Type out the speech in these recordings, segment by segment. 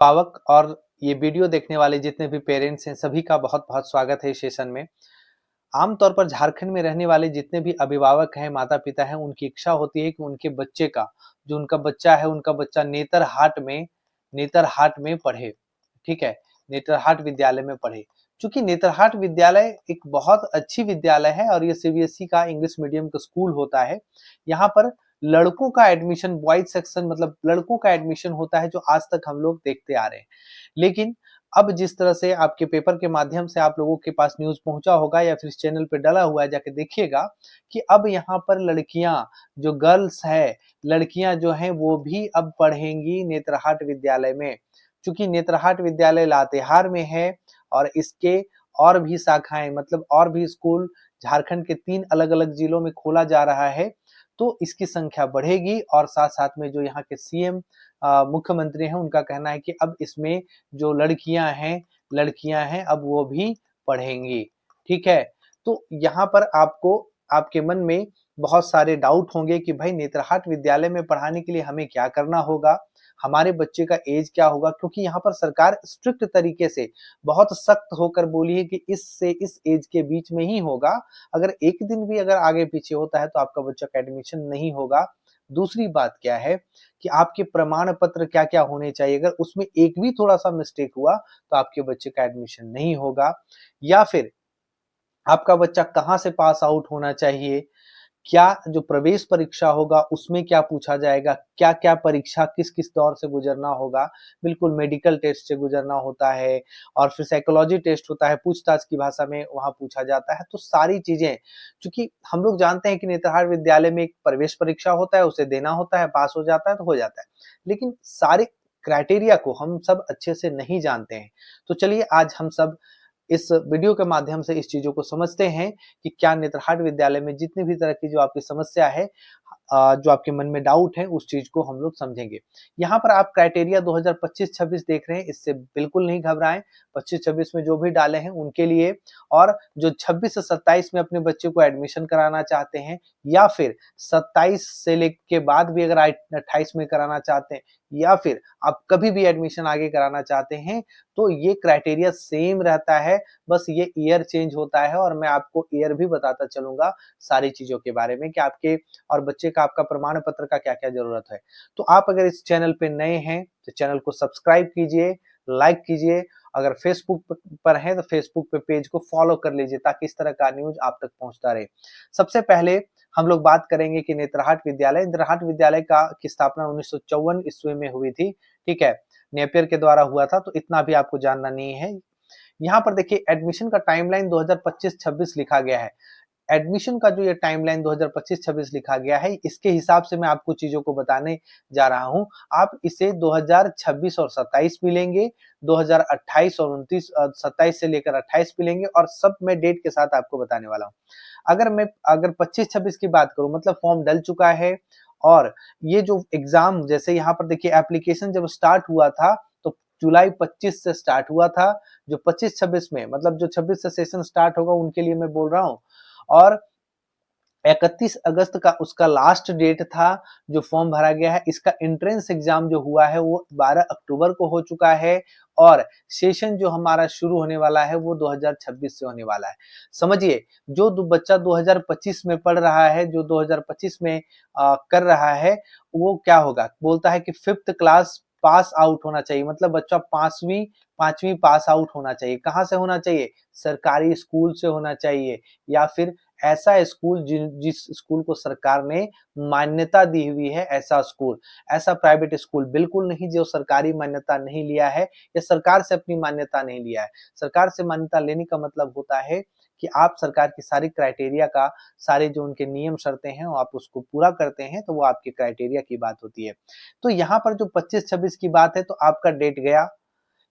अभिभावक और ये वीडियो देखने वाले जितने भी पेरेंट्स हैं सभी का बहुत-बहुत स्वागत है इस सेशन में। आमतौर पर झारखंड में रहने वाले जितने भी अभिभावक हैं, माता-पिता हैं, उनकी इच्छा होती है कि उनके बच्चे का जो उनका बच्चा है, उनका बच्चा नेतरहाट में पढ़े, ठीक है? नेतरहाट विद्यालय में पढ़े। चूँकि नेतरहाट विद्यालय एक बहुत अच्छी विद्यालय है और ये सीबीएसई का इंग्लिश मीडियम का स्कूल होता है। यहाँ पर लड़कों का एडमिशन बॉयज़ सेक्शन मतलब लड़कों का एडमिशन होता है जो आज तक हम लोग देखते आ रहे हैं। लेकिन अब जिस तरह से आपके पेपर के माध्यम से आप लोगों के पास न्यूज़ पहुँचा होगा या फिर इस चैनल पे डला हुआ है जाके देखिएगा कि अब यहाँ पर लड़कियाँ जो गर्ल्स है, लड़कियाँ जो हैं वो भी अब पढ़ेंगी नेतरहाट विद्यालय में। चूँकि नेतरहाट विद्यालय लातेहार में है और इसके और भी शाखाएँ मतलब और भी स्कूल झारखंड के 3 अलग-अलग जिलों में खोला जा रहा है, तो इसकी संख्या बढ़ेगी और साथ-साथ में जो यहाँ के सीएम मुख्यमंत्री हैं उनका कहना है कि अब इसमें जो लड़कियाँ हैं अब वो भी पढ़ेंगी, ठीक है? तो यहाँ पर आपको आपके मन में बहुत सारे डाउट होंगे कि भाई नेतरहाट विद्यालय में पढ़ाने के लिए हमें क्या करना होगा? हमारे बच्चे का ऐज क्या होगा? क्योंकि यहाँ पर सरकार स्ट्रिक्ट तरीके से बहुत सख्त होकर बोली है कि इस से इस ऐज के बीच में ही होगा। अगर एक दिन भी अगर आगे-पीछे होता है तो आपका बच्चा का एडमिशन नहीं होगा। दूसरी बात क्या है कि आपके प्रमाण पत्र क्या-क्या होने चाहिए? अगर उसमें एक भी थोड़ा-सा मिस्टेक हुआ तो आपके बच्चे का एडमिशन नहीं होगा या फिर आपका बच्चा कहाँ से पास आउट होना चाहिए? क्या जो प्रवेश परीक्षा होगा उसमें क्या पूछा जाएगा? क्या-क्या परीक्षा किस-किस दौर से गुज़रना होगा? बिल्कुल मेडिकल टेस्ट से गुज़रना होता है और फिर साइकोलॉजी टेस्ट होता है, पूछताछ की भाषा में वहाँ पूछा जाता है। तो सारी चीज़ें चूँकि हम लोग जानते हैं कि नेतरहाट विद्यालय में एक प्रवेश परीक्षा होता है, उसे देना होता है, पास हो जाता है तो हो जाता है। लेकिन सारे क्राइटेरिया को हम सब अच्छे से नहीं जानते हैं। तो चलिए आज हम सब इस वीडियो के माध्यम से इस चीज़ों को समझते हैं कि क्या नेतरहाट विद्यालय में जितनी भी तरह की जो आपकी समस्या है जो आपके मन में डाउट है उस चीज़ को हम लोग समझेंगे। यहाँ पर आप क्राइटेरिया 2025-26 देख रहे हैं, इससे बिल्कुल नहीं घबराएँ। 25-26 में जो भी डाले हैं उनके लिए और जो 26 से 27 में अपने बच्चे को एडमिशन कराना चाहते हैं या फिर 27 से के बाद भी अगर 28 में कराना चाहते हैं या फिर आप कभी भी एडमिशन आगे कराना चाहते हैं, तो ये क्राइटेरिया सेम रहता है, बस ये ईयर चेंज होता है और मैं आपको ईयर भी बताता चलूँगा सारी चीज़ों के बारे में कि आपके और बच्चे का आपका प्रमाण पत्र का क्या-क्या ज़रूरत है। तो आप अगर इस चैनल पे नए हैं, तो चैनल को सब्सक्राइब कीजिए, लाइक कीजिए, अगर फेसबुक पर हैं तो फेसबुक पे पेज को फॉलो कर लीजिए ताकि इस तरह का न्यूज़ आप तक पहुँचता रहे। सबसे पहले हम लोग बात करेंगे कि नेतरहाट विद्यालय का की स्थापना 1954 ईस्वी में हुई थी, ठीक है? नेपियर के द्वारा हुआ था, तो इतना भी आपको जानना नहीं है। यहाँ पर देखिए एडमिशन का टाइमलाइन 2025-26 लिखा गया है। एडमिशन का जो ये टाइमलाइन 2025-26 लिखा गया है, इसके हिसाब से मैं आपको चीज़ों को बताने जा रहा हूँ। आप इसे 2026 और 27 भी लेंगे, 2028 और 27 से लेकर 28 भी लेंगे और सब मैं डेट के साथ आपको बताने वाला हूँ। अगर 25-26 की बात करूँ मतलब फॉर्म डल चुका है और ये जो एग्ज़ाम जैसे यहाँ पर देखिए एप्लीकेशन जब स्टार्ट हुआ था, तो जुलाई 25 से स्टार्ट हुआ था। जो 25-26 में मतलब जो 26 से सेशन स्टार्ट होगा उनके लिए मैं बोल रहा हूँ और 31 अगस्त का उसका लास्ट डेट था जो फॉर्म भरा गया है। इसका एंट्रेंस एग्ज़ाम जो हुआ है वो 12 अक्टूबर को हो चुका है और सेशन जो हमारा शुरू होने वाला है वो 2026 से होने वाला है। समझिए जो बच्चा 2025 में पढ़ रहा है, जो 2025 में कर रहा है, वो क्या होगा? बोलता है कि 5th क्लास पास आउट होना चाहिए मतलब बच्चा 5वीं पास आउट होना चाहिए। कहाँ से होना चाहिए? सरकारी स्कूल से होना चाहिए या फिर ऐसा स्कूल जिस स्कूल को सरकार ने मान्यता दी हुई है ऐसा स्कूल। ऐसा प्राइवेट स्कूल बिल्कुल नहीं जो सरकारी मान्यता नहीं लिया है या सरकार से अपनी मान्यता नहीं लिया है। सरकार से मान्यता लेने का मतलब होता है कि आप सरकार की सारी क्राइटेरिया का सारे जो उनके नियम शर्तें हैं वो आप उसको पूरा करते हैं तो वो आपके क्राइटेरिया की बात होती है। तो यहाँ पर जो 25-26 की बात है तो आपका डेट गया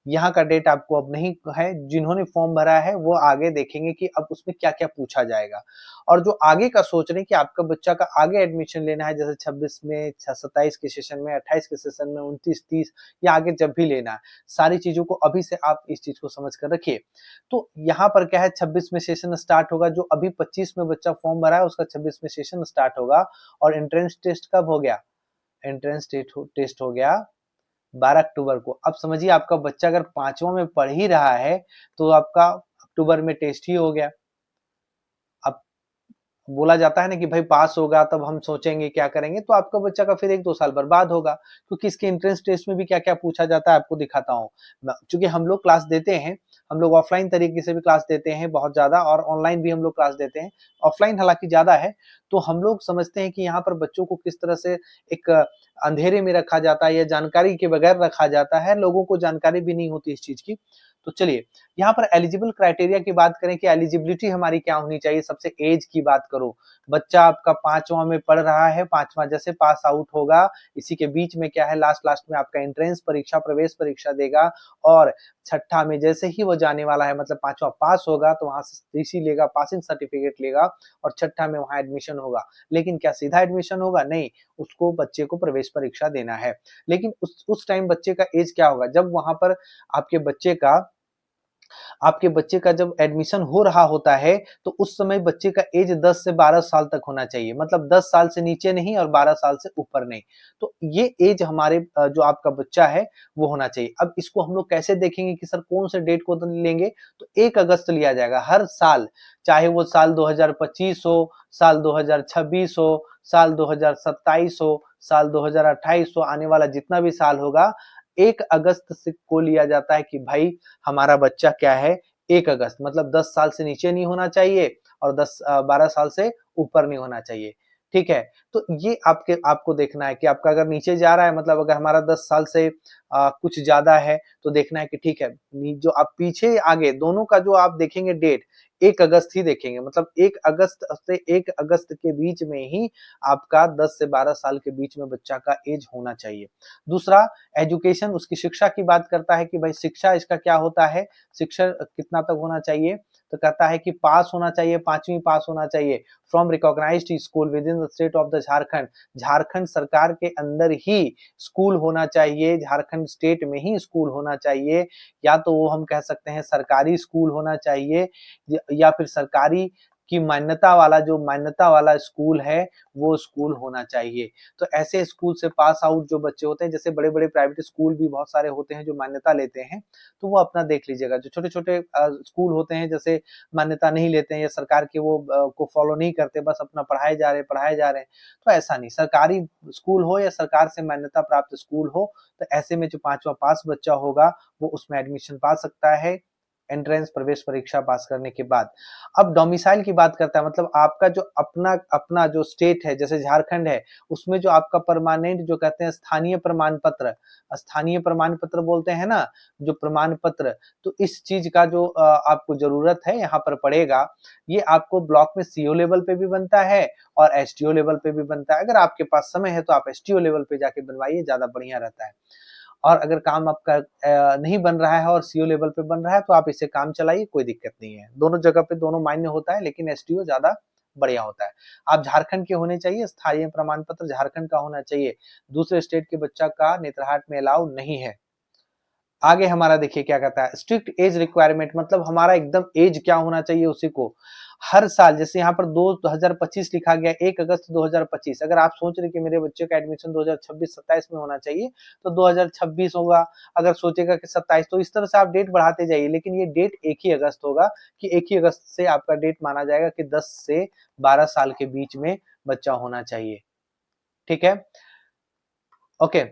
यहाँ का डेट आपको अब नहीं है, जिन्होंने फॉर्म भरा है वो आगे देखेंगे कि अब उसमें क्या-क्या पूछा जाएगा। और जो आगे का सोच रहे हैं कि आपका बच्चा का आगे एडमिशन लेना है जैसे 26 में, 27 के सेशन में, 28 के सेशन में, 29, 30 या आगे जब भी लेना है, सारी चीज़ों को अभी से आप इस चीज़ को समझ कर रखिए। तो यहाँ पर क्या है 26 में सेशन स्टार्ट होगा, जो अभी 25 में बच्चा फॉर्म भरा है उसका 26 में सेशन स्टार्ट होगा और एंट्रेंस टेस्ट कब हो गया? एंट्रेंस टेस्ट हो गया 12 अक्टूबर को। अब समझिए आपका बच्चा अगर 5वां में पढ़ ही रहा है तो आपका अक्टूबर में टेस्ट ही हो गया। अब बोला जाता है ना कि भाई पास होगा तब हम सोचेंगे क्या करेंगे, तो आपका बच्चा का फिर 1-2 साल बर्बाद होगा, क्योंकि इसके एंट्रेंस टेस्ट में भी क्या-क्या पूछा जाता है आपको दिखाता हूँ। चूँकि हम लोग क्लास देते हैं, हम लोग ऑफलाइन तरीके से भी क्लास देते हैं बहुत ज़्यादा, और ऑनलाइन भी हम लोग क्लास देते हैं। ऑफलाइन हालाँकि ज़्यादा है, तो हम लोग समझते हैं कि यहाँ पर बच्चों को किस तरह से एक अंधेरे में रखा जाता है या जानकारी के बगैर रखा जाता है, लोगों को जानकारी भी नहीं होती इस चीज़ की। तो चलिए, यहाँ पर एलिजिबल क्राइटेरिया की बात करें कि एलिजिबिलिटी हमारी क्या होनी चाहिए, सबसे एज की बात करूँ। बच्चा आपका 5वां में पढ़ रहा है, 5वां जैसे पास आउट होगा, इसी के बीच में क्या है, लास्ट में आपका एंट्रेंस परीक्षा, प्रवेश परीक्षा देगा, और छठा में जैसे ही वो जाने वाला है, मतलब 5वां पास होगा तो वहाँ से टीसी लेगा, पासिंग सर्टिफिकेट लेगा, और छठा में वहाँ एडमिशन होगा। लेकिन क्या सीधा एडमिशन होगा? नहीं, उसको बच्चे को प्रवेश परीक्षा देना है। लेकिन उस टाइम बच्चे का एज क्या होगा? जब वहाँ पर आपके बच्चे का जब एडमिशन हो रहा होता है, तो उस समय बच्चे का एज 10 से 12 साल तक होना चाहिए। मतलब 10 साल से नीचे नहीं और 12 साल से ऊपर नहीं। तो ये एज हमारे जो आपका बच्चा है, वो होना चाहिए। अब इसको हम लोग कैसे देखेंगे कि सर कौन से डेट को तो लेंगे? तो 1 अगस्त लिया जाएगा हर साल, चाहे वो साल 2025 हो, साल 2026 हो, साल 2027 हो, साल 2028 हो, आने वाला जितना भी साल होगा, 1 अगस्त से को लिया जाता है कि भाई हमारा बच्चा क्या है, 1 अगस्त, मतलब 10 साल से नीचे नहीं होना चाहिए और 12 साल से ऊपर नहीं होना चाहिए। ठीक है? तो ये आपको देखना है कि आपका अगर नीचे जा रहा है, मतलब अगर हमारा 10 साल से कुछ ज़्यादा है, तो देखना है कि ठीक है, जो आप पीछे आगे दोनों का जो आप देखेंगे डेट, 1 अगस्त ही देखेंगे, मतलब 1 अगस्त से 1 अगस्त के बीच में ही आपका 10 से 12 साल के बीच में बच्चा का एज होना चाहिए। दूसरा, एजुकेशन, उसकी शिक्षा की बात करता है कि भाई शिक्षा इसका क्या होता है, शिक्षा कितना तक होना चाहिए, तो कहता है कि पास होना चाहिए, 5वीं पास होना चाहिए from recognised school within the state of the Jharkhand. Jharkhand सरकार के अंदर ही स्कूल होना चाहिए, झारखंड स्टेट में ही स्कूल होना चाहिए, या तो वो हम कह सकते हैं सरकारी स्कूल होना चाहिए, या फिर सरकारी की मान्यता वाला स्कूल है, वो स्कूल होना चाहिए। तो ऐसे स्कूल से पास आउट जो बच्चे होते हैं, जैसे बड़े-बड़े प्राइवेट स्कूल भी बहुत सारे होते हैं जो मान्यता लेते हैं, तो वो अपना देख लीजिएगा। जो छोटे-छोटे स्कूल होते हैं, जैसे मान्यता नहीं लेते हैं या सरकार के वो को फॉलो नहीं करते, बस अपना पढ़ाए जा रहे हैं, तो ऐसा नहीं। सरकारी स्कूल हो या सरकार से मान्यता प्राप्त स्कूल हो, तो ऐसे में जो 5वां पास बच्चा होगा, वो उसमें एडमिशन पा सकता है, एंट्रेंस प्रवेश परीक्षा पास करने के बाद। अब डोमिसाइल की बात करता है, मतलब आपका जो अपना अपना जो स्टेट है, जैसे झारखंड है, उसमें जो आपका परमानेंट जो कहते हैं स्थानीय प्रमाण पत्र बोलते हैं ना, जो प्रमाण पत्र, तो इस चीज़ का जो आपको ज़रूरत है यहाँ पर पड़ेगा, ये आपको ब्लॉक में सीओ लेवल पे भी बनता है और एसडीओ लेवल पे भी बनता है। अगर आपके पास समय है तो आप एसडीओ लेवल पे जाके बनवाइए, ज़्यादा बढ़िया रहता है। और अगर काम आपका नहीं बन रहा है और सीओ लेवल पे बन रहा है, तो आप इसे काम चलाइए, कोई दिक्कत नहीं है। दोनों जगह पे दोनों मान्य होता है, लेकिन एसडीओ ज़्यादा बढ़िया होता है। आप झारखंड के होने चाहिए, स्थायी प्रमाण पत्र झारखंड का होना चाहिए। दूसरे स्टेट के बच्चा का नेतरहाट में अलाउ नहीं है। आगे हमारा देखिए क्या कहता है, स्ट्रिक्ट एज रिक्वायरमेंट, मतलब हमारा एकदम एज क्या होना चाहिए उसी को हर साल, जैसे यहाँ पर 2025 लिखा गया, 1 अगस्त 2025, अगर आप सोच रहे कि मेरे बच्चे का एडमिशन 2026-27 में होना चाहिए, तो 2026 होगा। अगर सोचेगा कि 27, तो इस तरह से आप डेट बढ़ाते जाइए, लेकिन ये डेट 1 ही अगस्त होगा, कि 1 ही अगस्त से आपका डेट माना जाएगा कि 10 से 12 साल के बीच में बच्चा होना चाहिए। ठीक है? ओके।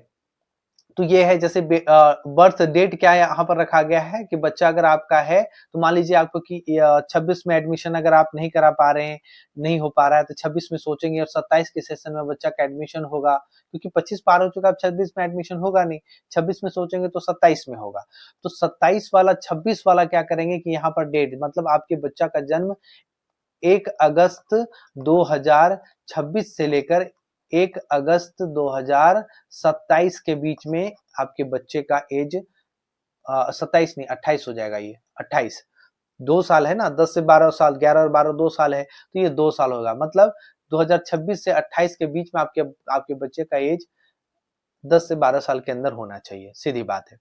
तो ये है, जैसे बर्थ डेट क्या यहाँ पर रखा गया है कि बच्चा अगर आपका है, तो मान लीजिए आपको कि 26 में एडमिशन अगर आप नहीं करा पा रहे हैं, नहीं हो पा रहा है, तो 26 में सोचेंगे और 27 के सेशन में बच्चा का एडमिशन होगा, क्योंकि 25 पार हो चुका है, अब 26 में एडमिशन होगा नहीं, 26 में सोचेंगे तो 27 में होगा। तो 27 वाला 26 वाला क्या करेंगे कि यहाँ पर डेट, मतलब आपके बच्चा का जन्म 1 अगस्त 2026 से लेकर 1 अगस्त 2027 के बीच में आपके बच्चे का एज 27 नहीं 28 हो जाएगा, ये 28, 2 साल है ना, 10 से 12 साल, 11 और 12 2 साल है, तो ये 2 साल होगा, मतलब 2026 से 28 के बीच में आपके आपके बच्चे का एज 10 से 12 साल के अंदर होना चाहिए, सीधी बात है।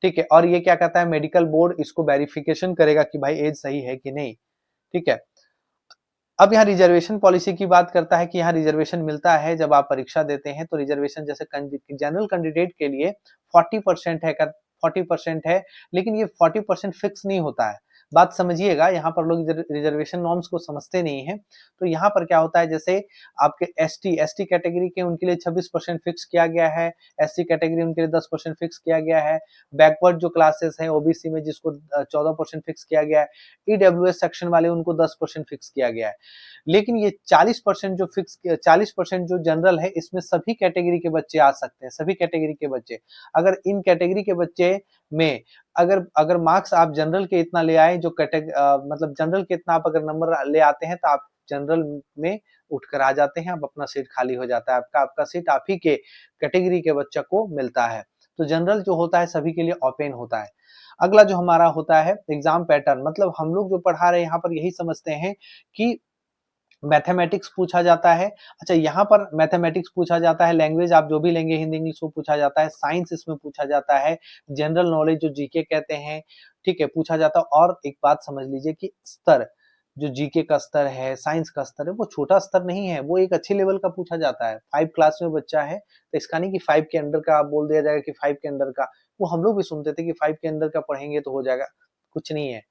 ठीक है, और ये क्या कहता है, मेडिकल बोर्ड इसको वेरिफिकेशन करेगा कि भाई एज सही है कि नहीं। ठीक है। अब यहाँ रिजर्वेशन पॉलिसी की बात करता है कि यहाँ रिजर्वेशन मिलता है जब आप परीक्षा देते हैं, तो रिजर्वेशन जैसे जनरल कैंडिडेट के लिए 40% है, 40% है, लेकिन ये 40% फिक्स नहीं होता है। बात समझिएगा, यहाँ पर लोग रिजर्वेशन नॉर्म्स को समझते नहीं हैं। तो यहाँ पर क्या होता है, जैसे आपके एसटी कैटेगरी के उनके लिए 26% फिक्स किया गया है, एससी कैटेगरी उनके लिए 10% फिक्स किया गया है, बैकवर्ड जो क्लासेस हैं ओबीसी में जिसको 14% फिक्स किया गया है, ईडब्ल्यूएस सेक्शन वाले उनको 10% फिक्स किया गया है। लेकिन ये 40% जो 40% जो जनरल है, इसमें सभी कैटेगरी के बच्चे आ सकते हैं, सभी कैटेगरी के बच्चे। अगर इन कैटेगरी के बच्चे में अगर अगर मार्क्स आप जनरल के इतना ले आए, जो मतलब जनरल के इतना आप अगर नंबर ले आते हैं, तो आप जनरल में उठकर आ जाते हैं, अब अपना सीट खाली हो जाता है, आपका सीट आप ही के कैटेगरी के बच्चे को मिलता है। तो जनरल जो होता है सभी के लिए ओपन होता है। अगला जो हमारा होता है एग्जाम पैटर्न, मतलब हम लोग जो पढ़ा रहे हैं यहाँ पर यही समझते हैं कि मैथमेटिक्स पूछा जाता है। अच्छा, यहाँ पर मैथमेटिक्स पूछा जाता है, लैंग्वेज आप जो भी लेंगे हिंदी इंग्लिश वो पूछा जाता है, साइंस इसमें पूछा जाता है, जनरल नॉलेज जो जीके कहते हैं, ठीक है, पूछा जाता है। और एक बात समझ लीजिए कि स्तर, जो जीके का स्तर है, साइंस का स्तर है, वो छोटा स्तर नहीं है, वो एक अच्छे लेवल का पूछा जाता है। 5 क्लास में बच्चा है, तो इसका नहीं कि 5 के अंडर का आप बोल दिया जाएगा कि 5 के अंडर का, वो हम लोग भी सुनते थे कि 5 के अंदर का पढ़ेंगे तो हो जाएगा, कुछ नहीं है।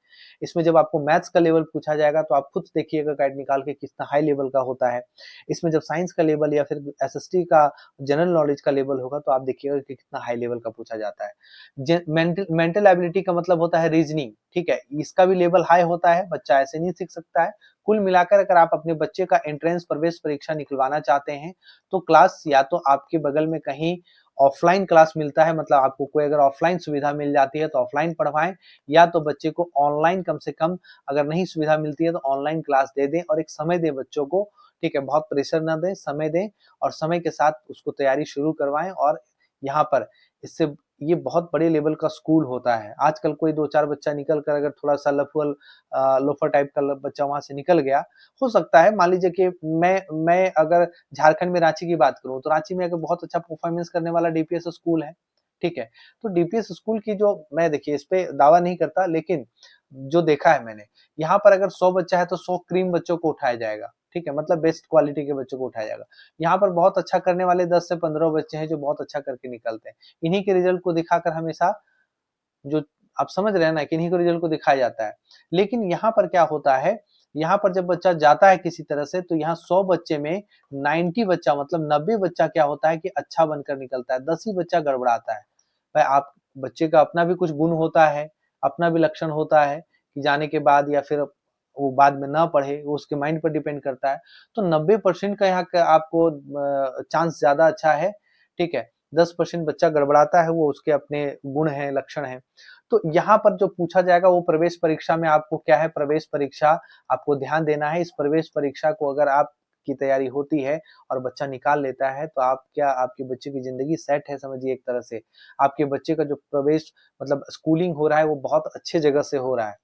इसमें जब आपको मैथ्स का लेवल पूछा जाएगा तो आप खुद देखिएगा गाइड निकाल के कितना हाई लेवल का होता है। इसमें जब साइंस का लेवल या फिर एसएसटी का जनरल नॉलेज का लेवल होगा तो आप देखिएगा कि कितना हाई लेवल का पूछा जाता है। मेंटल एबिलिटी का मतलब होता है रीजनिंग, ठीक है, इसका भी लेवल हाई होता है, बच्चा ऐसे नहीं सीख सकता है। कुल मिलाकर अगर आप अपने बच्चे का एंट्रेंस प्रवेश परीक्षा निकलवाना चाहते हैं तो क्लास या तो आपके बगल में कहीं ऑफलाइन क्लास मिलता है, मतलब आपको कोई अगर ऑफलाइन सुविधा मिल जाती है तो ऑफलाइन पढ़वाएं, या तो बच्चे को ऑनलाइन कम से कम अगर नहीं सुविधा मिलती है तो ऑनलाइन क्लास दे दें और एक समय दें बच्चों को, ठीक है, बहुत प्रेशर ना दें, समय दें और समय के साथ उसको तैयारी शुरू करवाएं। और यहाँ पर इससे ये बहुत बड़े लेवल का स्कूल होता है। आजकल कोई 2-4 बच्चा निकल कर अगर थोड़ा सा लफुअल लोफर टाइप का बच्चा वहां से निकल गया, हो सकता है मान लीजिए कि मैं अगर झारखंड में रांची की बात करूं तो रांची में अगर बहुत अच्छा परफॉर्मेंस करने वाला डीपीएस स्कूल है, ठीक है, तो डीपीएस स्कूल की जो, मैं देखिए इस पे दावा नहीं करता, लेकिन जो देखा है मैंने, यहाँ पर अगर 100 बच्चा है तो 100 क्रीम बच्चों को उठाया जाएगा, ठीक है, मतलब बेस्ट क्वालिटी के बच्चों को उठाया जाएगा। यहाँ पर बहुत अच्छा करने वाले 10 से 15 बच्चे हैं जो बहुत अच्छा करके निकलते हैं। इन्हीं के रिजल्ट को दिखाकर हमेशा, जो आप समझ रहे हैं ना, कि इन्हीं को रिजल्ट को दिखाया जाता है। लेकिन यहाँ पर क्या होता है, यहाँ पर जब बच्चा जाता है किसी तरह से, तो यहाँ 100 बच्चे में 90 बच्चा, मतलब 90 बच्चा क्या होता है कि अच्छा बनकर निकलता है, 10 ही बच्चा गड़बड़ाता है। भाई आप बच्चे का अपना भी कुछ गुण होता है, अपना भी लक्षण होता है कि जाने के बाद या फिर वो बाद में ना पढ़े, वो उसके माइंड पर डिपेंड करता है। तो 90% का यहाँ का आपको चांस ज्यादा अच्छा है, ठीक है, 10% बच्चा गड़बड़ाता है, वो उसके अपने गुण हैं, लक्षण हैं। तो यहाँ पर जो पूछा जाएगा वो प्रवेश परीक्षा में आपको क्या है, प्रवेश परीक्षा आपको ध्यान देना है। इस प्रवेश परीक्षा को अगर आप की तैयारी होती है और बच्चा निकाल लेता है तो आप क्या, आपके बच्चे की जिंदगी सेट है, समझिए एक तरह से। आपके बच्चे का जो प्रवेश, मतलब स्कूलिंग हो रहा है वो बहुत अच्छे जगह से हो रहा है,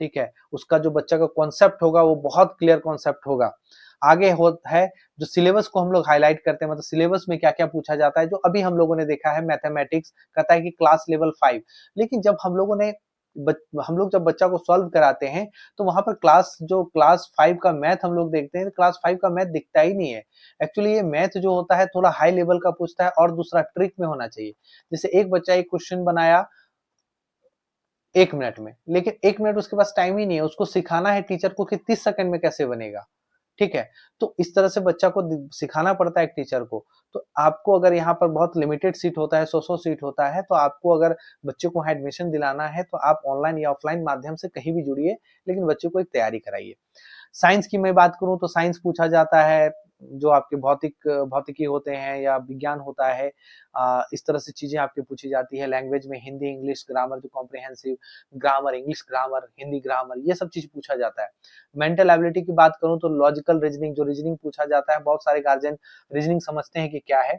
ठीक है, उसका जो बच्चा का कॉन्सेप्ट होगा वो बहुत क्लियर कॉन्सेप्ट होगा। आगे होता है जो सिलेबस को हम लोग हाईलाइट करते हैं, मतलब सिलेबस में क्या क्या पूछा जाता है, जो अभी हम लोगों ने देखा है मैथमेटिक्स कहता है कि क्लास लेवल 5, लेकिन जब हम लोगों ने हम लोग जब बच्चा को सॉल्व कराते हैं तो वहां पर क्लास 5 का मैथ हम लोग देखते हैं, तो क्लास 5 का मैथ दिखता ही नहीं है। एक्चुअली ये मैथ जो होता है थोड़ा हाई लेवल का पूछता है और दूसरा ट्रिक में होना चाहिए। जैसे एक बच्चा एक क्वेश्चन बनाया 1 मिनट में, लेकिन 1 मिनट उसके पास टाइम ही नहीं है, उसको सिखाना है टीचर को कि 30 सेकंड में कैसे बनेगा, ठीक है, तो इस तरह से बच्चा को सिखाना पड़ता है एक टीचर को। तो आपको अगर यहाँ पर बहुत लिमिटेड सीट होता है, 100 सीट होता है, तो आपको अगर बच्चे को एडमिशन दिलाना है तो आप ऑनलाइन या ऑफलाइन माध्यम से कहीं भी जुड़िए, लेकिन बच्चे को एक तैयारी कराइए। साइंस की मैं बात करूं तो साइंस पूछा जाता है, जो आपके भौतिकी होते हैं या विज्ञान होता है, इस तरह से चीजें आपकी पूछी जाती है। लैंग्वेज में हिंदी इंग्लिश ग्रामर, जो comprehensive grammar, English grammar, Hindi grammar, ये सब चीज पूछा जाता है। मेंटल एबिलिटी की बात करूं तो लॉजिकल रीजनिंग, जो रीजनिंग पूछा जाता है, बहुत सारे गार्जियन रीजनिंग समझते हैं कि क्या है,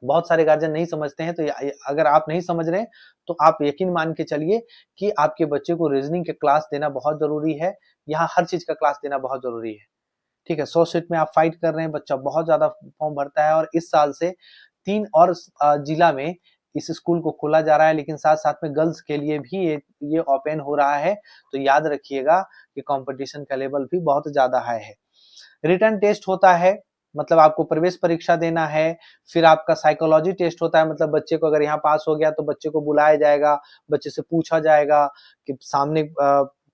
बहुत सारे गार्जियन नहीं समझते हैं। तो अगर आप नहीं समझ रहे हैं तो आप यकीन मान के चलिए कि आपके बच्चे को रीजनिंग के क्लास देना बहुत जरूरी है। यहाँ हर चीज का क्लास देना बहुत जरूरी है, ठीक है। 100 सीट में आप फाइट कर रहे हैं, बच्चा बहुत ज्यादा फॉर्म भरता है और इस साल से 3 और जिला में इस स्कूल को खोला जा रहा है, लेकिन साथ साथ में गर्ल्स के लिए भी ये ओपन हो रहा है। तो याद रखिएगा कि कंपटीशन का लेवल भी बहुत ज्यादा हाई है। रिटन टेस्ट होता है, मतलब आपको प्रवेश परीक्षा देना है, फिर आपका साइकोलॉजी टेस्ट होता है, मतलब बच्चे को अगर यहाँ पास हो गया तो बच्चे को बुलाया जाएगा, बच्चे से पूछा जाएगा कि सामने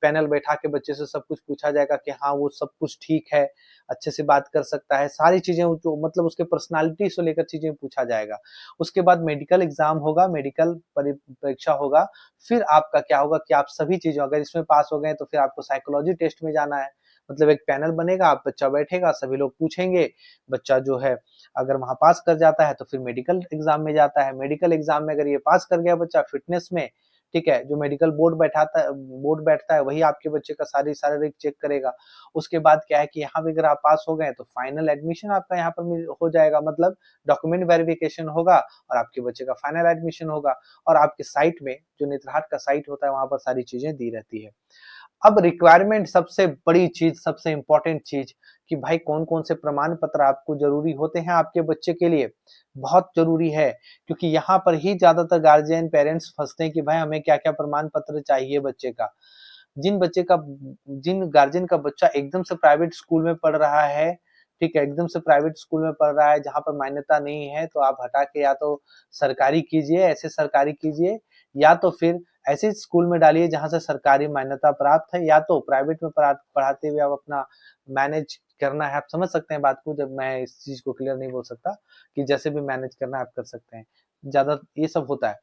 पैनल बैठा के बच्चे से सब कुछ पूछा जाएगा कि हाँ वो सब कुछ ठीक है, अच्छे से बात कर सकता है, सारी चीजें जो मतलब उसके पर्सनालिटी से लेकर चीजें पूछा जाएगा। उसके बाद मेडिकल एग्जाम होगा, मेडिकल परीक्षा होगा, फिर आपका क्या होगा कि आप सभी चीजों अगर इसमें पास हो गए तो फिर आपको साइकोलॉजी टेस्ट में जाना है, मतलब एक पैनल बनेगा, आप बच्चा बैठेगा, सभी लोग पूछेंगे, बच्चा जो है अगर वहां पास कर जाता है तो फिर मेडिकल एग्जाम में जाता है, मेडिकल एग्जाम में अगर ये पास कर गया बच्चा फिटनेस में, ठीक है, जो मेडिकल बोर्ड बैठता है वही आपके बच्चे का सारी शारीरिक चेक करेगा। उसके बाद क्या है कि यहाँ पे अगर आप पास हो गए तो फाइनल एडमिशन आपका यहाँ पर हो जाएगा, मतलब डॉक्यूमेंट वेरिफिकेशन होगा और आपके बच्चे का फाइनल एडमिशन होगा। और आपके साइट में जो नेतरहाट का साइट होता है वहां पर सारी चीजें दी रहती है। अब रिक्वायरमेंट सबसे बड़ी चीज, सबसे इंपॉर्टेंट चीज कि भाई कौन कौन से प्रमाण पत्र आपको जरूरी होते हैं आपके बच्चे के लिए, बहुत जरूरी है, क्योंकि यहाँ पर ही ज्यादातर गार्जियन पेरेंट्स फंसते हैं कि भाई हमें क्या क्या प्रमाण पत्र चाहिए बच्चे का। जिन बच्चे का जिन गार्जियन का बच्चा एकदम से प्राइवेट स्कूल में पढ़ रहा है, ठीक है, एकदम से प्राइवेट स्कूल में पढ़ रहा है जहां पर मान्यता नहीं है, तो आप हटा के या तो सरकारी कीजिए, ऐसे सरकारी कीजिए, या तो फिर ऐसे स्कूल में डालिए जहां से सरकारी मान्यता प्राप्त है, या तो प्राइवेट में पढ़ाते हुए आप अपना मैनेज करना है। आप समझ सकते हैं बात को, जब मैं इस चीज को क्लियर नहीं बोल सकता कि जैसे भी मैनेज करना है आप कर सकते हैं, ज्यादा ये सब होता है।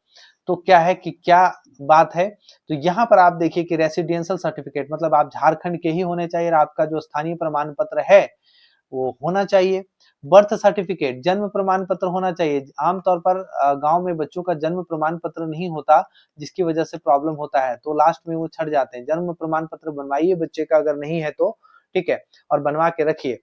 तो क्या है कि क्या बात है, तो यहाँ पर आप देखिए कि रेसिडेंशियल सर्टिफिकेट, मतलब आप झारखंड के ही होने चाहिए, आपका जो स्थानीय प्रमाण पत्र है वो होना चाहिए। बर्थ सर्टिफिकेट, जन्म प्रमाण पत्र होना चाहिए। आमतौर पर गांव में बच्चों का जन्म प्रमाण पत्र नहीं होता, जिसकी वजह से प्रॉब्लम होता है, तो लास्ट में वो छट जाते हैं। जन्म प्रमाण पत्र बनवाइए बच्चे का अगर नहीं है तो, ठीक है, और बनवा के रखिए।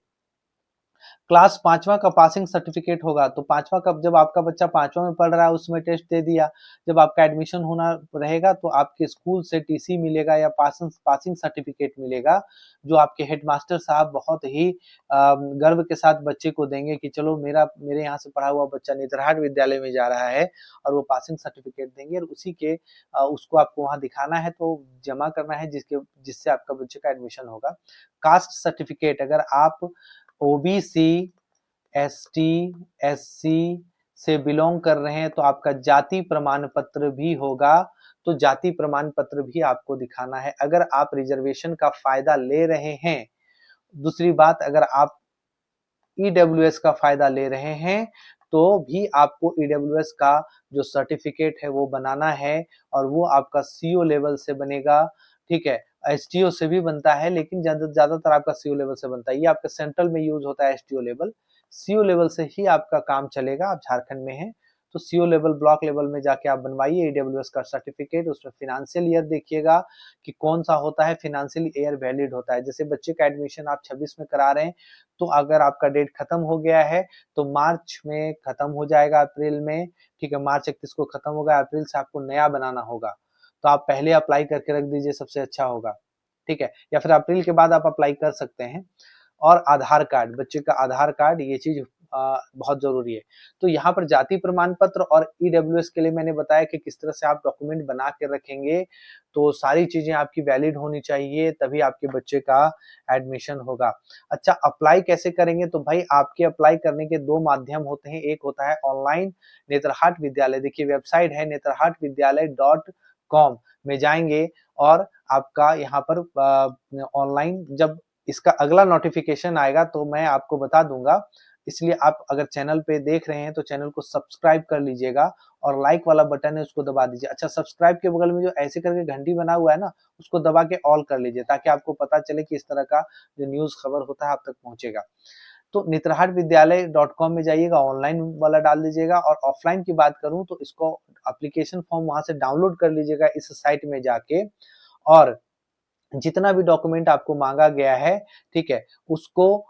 क्लास 5वां का पासिंग सर्टिफिकेट होगा, तो 5वां का जब आपका बच्चा 5वां में पढ़ रहा है उसमें टेस्ट दे दिया, जब आपका एडमिशन होना रहेगा तो आपके स्कूल से टीसी मिलेगा या पासिंग सर्टिफिकेट मिलेगा, जो आपके हेडमास्टर साहब बहुत ही गर्व के साथ बच्चे को देंगे कि चलो मेरे यहाँ से पढ़ा हुआ बच्चा नेतरहाट विद्यालय में जा रहा है, और वो पासिंग सर्टिफिकेट देंगे, और उसी के उसको आपको वहां दिखाना है, तो जमा करना है जिससे आपका बच्चे का एडमिशन होगा। कास्ट सर्टिफिकेट, अगर आप ओबीसी, एसटी, एससी से बिलोंग कर रहे हैं तो आपका जाति प्रमाण पत्र भी होगा, तो जाति प्रमाण पत्र भी आपको दिखाना है। अगर आप रिजर्वेशन का फायदा ले रहे हैं, दूसरी बात, अगर आप ईडब्ल्यूएस का फायदा ले रहे हैं तो भी आपको ईडब्ल्यूएस का जो सर्टिफिकेट है वो बनाना है, और वो आपका सीओ लेवल से बनेगा, ठीक है, एसटीओ से भी बनता है, लेकिन ज्यादातर आपका सीओ लेवल से बनता है। ये आपका सेंट्रल में यूज होता है एसटीओ लेवल, सीओ लेवल से ही आपका काम चलेगा। आप झारखंड में हैं तो सीओ लेवल, ब्लॉक लेवल में जाके आप बनवाइए ईडब्ल्यूएस का सर्टिफिकेट। उसमें फिनेंशियल ईयर देखिएगा कि कौन सा होता है, फिनेंशियल ईयर वैलिड होता है। जैसे बच्चे का एडमिशन आप 26 में करा रहे हैं, तो अगर आपका डेट खत्म हो गया है तो मार्च में खत्म हो जाएगा, अप्रैल में, ठीक है, मार्च 31 को खत्म होगा, अप्रैल से आपको नया बनाना होगा, तो आप पहले अप्लाई करके रख दीजिए, सबसे अच्छा होगा, ठीक है, या फिर अप्रैल के बाद आप अप्लाई कर सकते हैं। और आधार कार्ड, बच्चे का आधार कार्ड, ये चीज बहुत जरूरी है। तो यहाँ पर जाति प्रमाण पत्र और ईडब्ल्यूएस के लिए मैंने बताया कि किस तरह से आप डॉक्यूमेंट बना के रखेंगे, तो सारी चीजें आपकी वैलिड होनी चाहिए, तभी आपके बच्चे का एडमिशन होगा। अच्छा, अप्लाई कैसे करेंगे, तो भाई आपके अप्लाई करने के दो माध्यम होते हैं। एक होता है ऑनलाइन, नेतरहाट विद्यालय, देखिए वेबसाइट है netarhatvidyalay.com में जाएंगे, और आपका यहाँ पर ऑनलाइन जब इसका अगला नोटिफिकेशन आएगा तो मैं आपको बता दूंगा, इसलिए आप अगर चैनल पे देख रहे हैं तो चैनल को सब्सक्राइब कर लीजिएगा, और लाइक वाला बटन है उसको दबा दीजिए। अच्छा, सब्सक्राइब के बगल में जो ऐसे करके घंटी बना हुआ है ना, उसको दबा के ऑल कर लीजिए, ताकि आपको पता चले कि इस तरह का जो न्यूज खबर होता है आप तक पहुंचेगा। तो netarhatvidyalay.com में जाइएगा, ऑनलाइन वाला डाल दीजिएगा, और ऑफलाइन की बात करूं तो इसको एप्लीकेशन फॉर्म वहां से डाउनलोड कर लीजिएगा इस साइट में जाके, और जितना भी डॉक्यूमेंट आपको मांगा गया है, ठीक है, उसको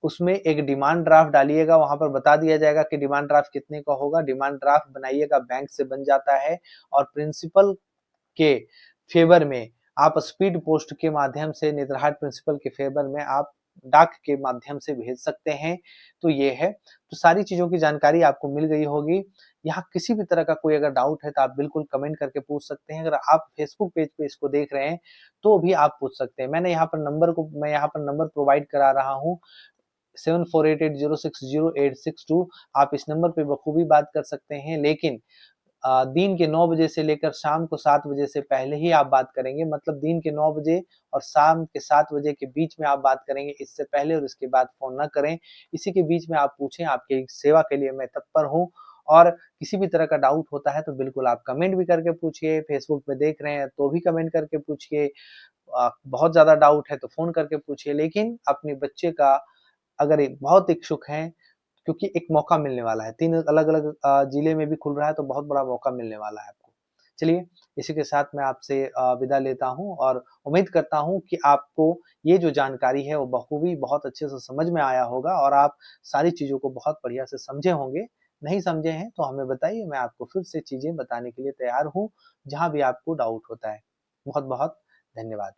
उसमें एक डिमांड ड्राफ्ट डालिएगा, वहां पर बता दिया जाएगा कि डिमांड ड्राफ्ट कितने का होगा। डिमांड ड्राफ्ट बनाइएगा, बैंक से बन जाता है, और प्रिंसिपल के फेवर में आप स्पीड पोस्ट के माध्यम से नेतरहाट प्रिंसिपल के फेवर में आप डाक के माध्यम से भेज सकते हैं। तो ये है, तो सारी चीजों की जानकारी आपको मिल गई होगी। यहाँ किसी भी तरह का कोई अगर डाउट है तो आप बिल्कुल कमेंट करके पूछ सकते हैं। अगर आप फेसबुक पेज पे इसको देख रहे हैं तो भी आप पूछ सकते हैं। मैं यहाँ पर नंबर प्रोवाइड करा रहा हूँ, 7488060862 आप इस नंबर पे बखूबी बात कर सकते हैं, लेकिन दिन के 9 बजे से लेकर शाम को 7 बजे से पहले ही आप बात करेंगे, मतलब दिन के 9 बजे और शाम के 7 बजे के बीच में आप बात करेंगे, इससे पहले और इसके बाद फ़ोन ना करें। इसी के बीच में आप पूछें, आपकी सेवा के लिए मैं तत्पर हूँ और किसी भी तरह का डाउट होता है तो बिल्कुल आप कमेंट भी करके पूछिए, फेसबुक पे देख रहे हैं तो भी कमेंट करके पूछिए, बहुत ज़्यादा डाउट है तो फ़ोन करके पूछिए, लेकिन अपने बच्चे का अगर एक बहुत इच्छुक हैं, क्योंकि एक मौका मिलने वाला है, 3 अलग-अलग जिले में भी खुल रहा है तो बहुत बड़ा मौका मिलने वाला है आपको। चलिए, इसी के साथ मैं आपसे विदा लेता हूँ और उम्मीद करता हूँ कि आपको ये जो जानकारी है वो बखूबी बहुत अच्छे से समझ में आया होगा और आप सारी चीज़ों को बहुत बढ़िया से समझे होंगे। नहीं समझे हैं तो हमें बताइए, मैं आपको फिर से चीज़ें बताने के लिए तैयार हूँ, जहाँ भी आपको डाउट होता है। बहुत-बहुत धन्यवाद।